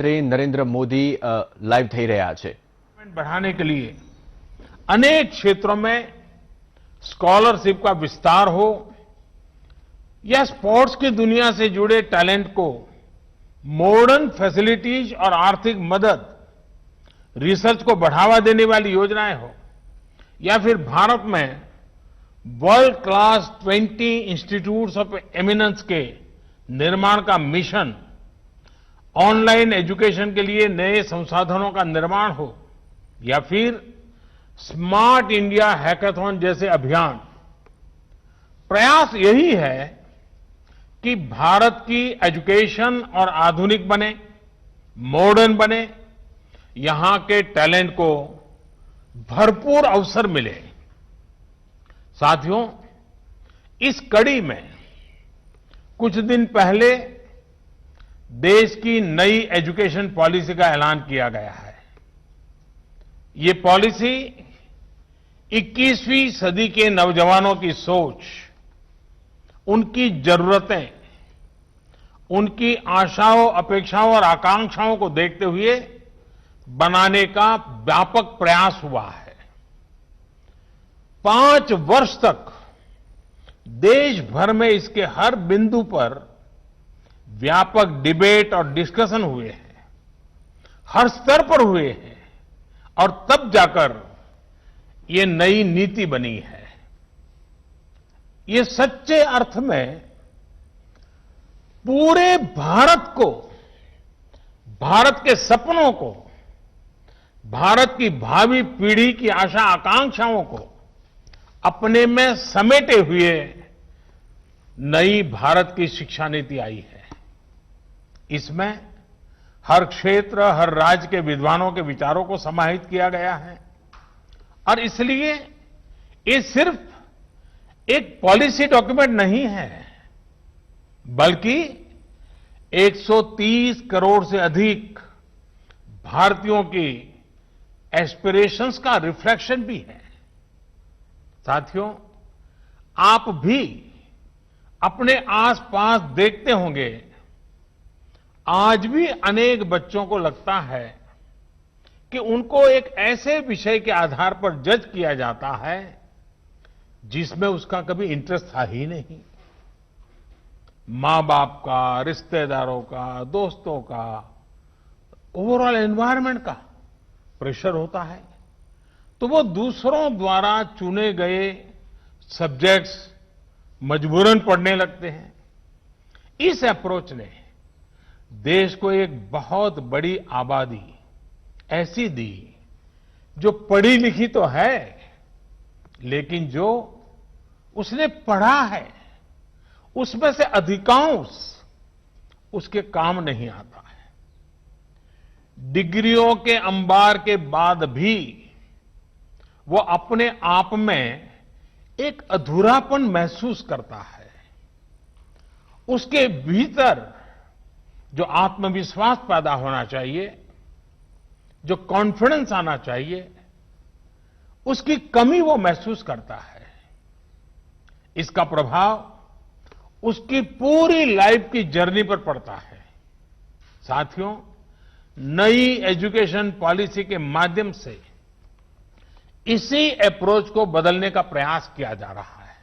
प्रधानमंत्री नरेंद्र मोदी लाइव થઈ રહ્યા છે। बढ़ाने के लिए अनेक क्षेत्रों में स्कॉलरशिप का विस्तार हो या स्पोर्ट्स की दुनिया से जुड़े टैलेंट को मॉडर्न फैसिलिटीज और आर्थिक मदद, रिसर्च को बढ़ावा देने वाली योजनाएं हो या फिर भारत में world class 20 institutes of eminence के निर्माण का मिशन, ऑनलाइन एजुकेशन के लिए नए संसाधनों का निर्माण हो या फिर स्मार्ट इंडिया हैकाथॉन जैसे अभियान, प्रयास यही है कि भारत की एजुकेशन और आधुनिक बने, मॉडर्न बने, यहां के टैलेंट को भरपूर अवसर मिले। साथियों, इस कड़ी में कुछ दिन पहले देश की नई एजुकेशन पॉलिसी का ऐलान किया गया है। ये पॉलिसी 21वीं सदी के नौजवानों की सोच, उनकी जरूरतें, उनकी आशाओं, अपेक्षाओं और आकांक्षाओं को देखते हुए बनाने का व्यापक प्रयास हुआ है। 5 वर्ष तक देश भर में इसके हर बिंदु पर व्यापक डिबेट और डिस्कशन हुए हैं, हर स्तर पर हुए हैं और तब जाकर ये नई नीति बनी है। ये सच्चे अर्थ में पूरे भारत को, भारत के सपनों को, भारत की भावी पीढ़ी की आशा आकांक्षाओं को अपने में समेटे हुए नई भारत की शिक्षा नीति आई है। इसमें हर क्षेत्र, हर राज्य के विद्वानों के विचारों को समाहित किया गया है और इसलिए ये सिर्फ एक पॉलिसी डॉक्यूमेंट नहीं है, बल्कि 130 करोड़ से अधिक भारतीयों की एस्पिरेशंस का रिफ्लेक्शन भी है। साथियों, आप भी अपने आसपास देखते होंगे, आज भी अनेक बच्चों को लगता है कि उनको एक ऐसे विषय के आधार पर जज किया जाता है जिसमें उसका कभी इंटरेस्ट था ही नहीं। मां बाप का, रिश्तेदारों का, दोस्तों का, ओवरऑल एनवायरनमेंट का प्रेशर होता है, तो वो दूसरों द्वारा चुने गए सब्जेक्ट्स मजबूरन पढ़ने लगते हैं। इस अप्रोच ने देश को एक बहुत बड़ी आबादी ऐसी दी जो पढ़ी लिखी तो है, लेकिन जो उसने पढ़ा है उसमें से अधिकांश उसके काम नहीं आता है। डिग्रियों के अंबार के बाद भी वो अपने आप में एक अधूरापन महसूस करता है। उसके भीतर जो आत्मविश्वास पैदा होना चाहिए, जो कॉन्फिडेंस आना चाहिए, उसकी कमी वो महसूस करता है। इसका प्रभाव उसकी पूरी लाइफ की जर्नी पर पड़ता है। साथियों, नई एजुकेशन पॉलिसी के माध्यम से इसी अप्रोच को बदलने का प्रयास किया जा रहा है।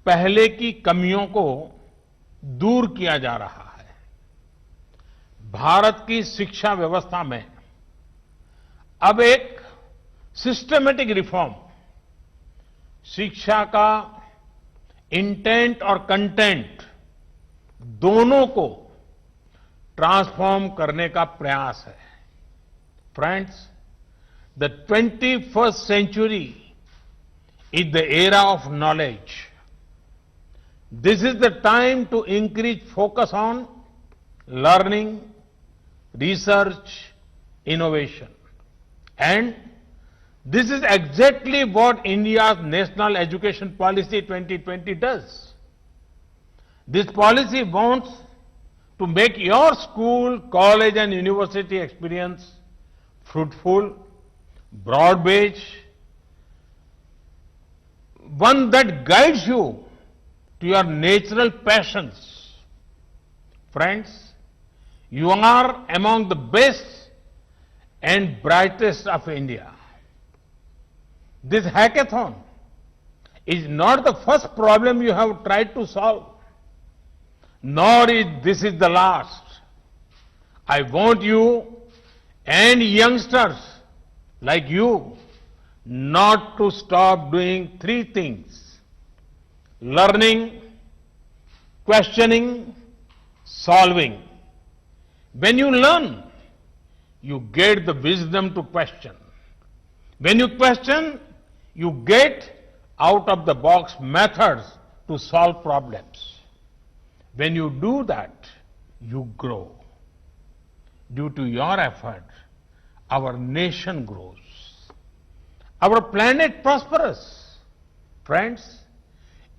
पहले की कमियों को दूर किया जा रहा है। भारत की शिक्षा व्यवस्था में अब एक सिस्टमैटिक रिफॉर्म, शिक्षा का इंटेंट और कंटेंट दोनों को ट्रांसफॉर्म करने का प्रयास है। Friends, the 21st century is the era of knowledge. This is the time to increase focus on learning, research, innovation. And this is exactly what India's National Education Policy 2020 does. This policy wants to make your school, college and university experience fruitful, broad-based, one that guides you to your natural passions. Friends, You are among the best and brightest of India. This hackathon is not the first problem you have tried to solve, nor is this is the last. I want you and youngsters like you not to stop doing three things: learning, questioning, solving. When you learn, you get the wisdom to question. When you question, you get out of the box methods to solve problems. When you do that, you grow. Due to your effort, our nation grows. Our planet prospers. Friends,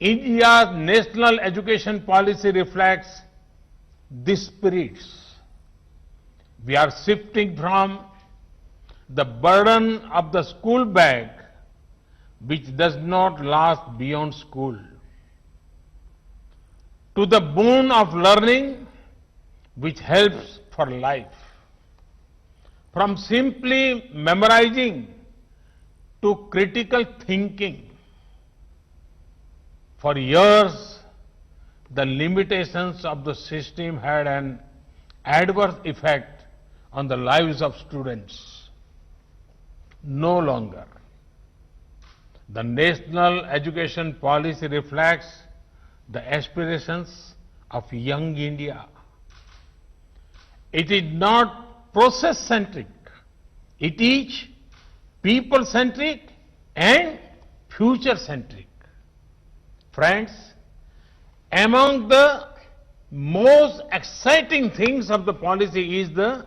India's national education policy reflects these spirits. We are shifting from the burden of the school bag, which does not last beyond school, to the boon of learning, which helps for life. From simply memorizing to critical thinking. For years, the limitations of the system had an adverse effect on the lives of students. No longer. The national education policy reflects the aspirations of young India. It is not process-centric. It is people-centric and future-centric. Friends, among the most exciting things of the policy is the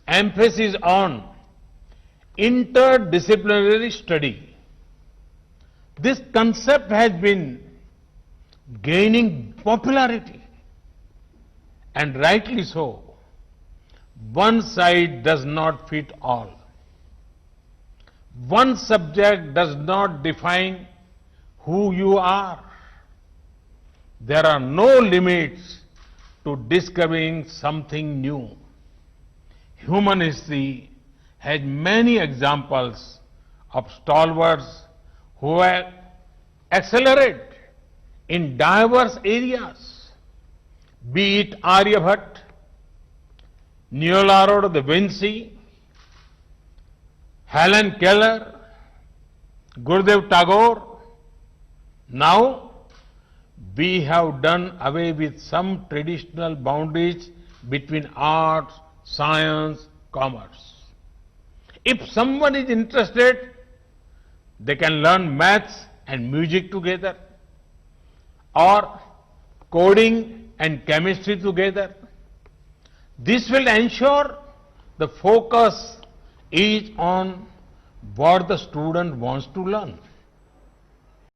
emphasis on interdisciplinary study. This concept has been gaining popularity, and rightly so. One size does not fit all. One subject does not define who you are. There are no limits to discovering something new. Human history has many examples of stalwarts who have accelerated in diverse areas, be it Aryabhatta, Leonardo da Vinci, Helen Keller, Gurudev Tagore. Now, we have done away with some traditional boundaries between arts, science, commerce. If someone is interested, they can learn maths and music together, or coding and chemistry together. This will ensure the focus is on what the student wants to learn.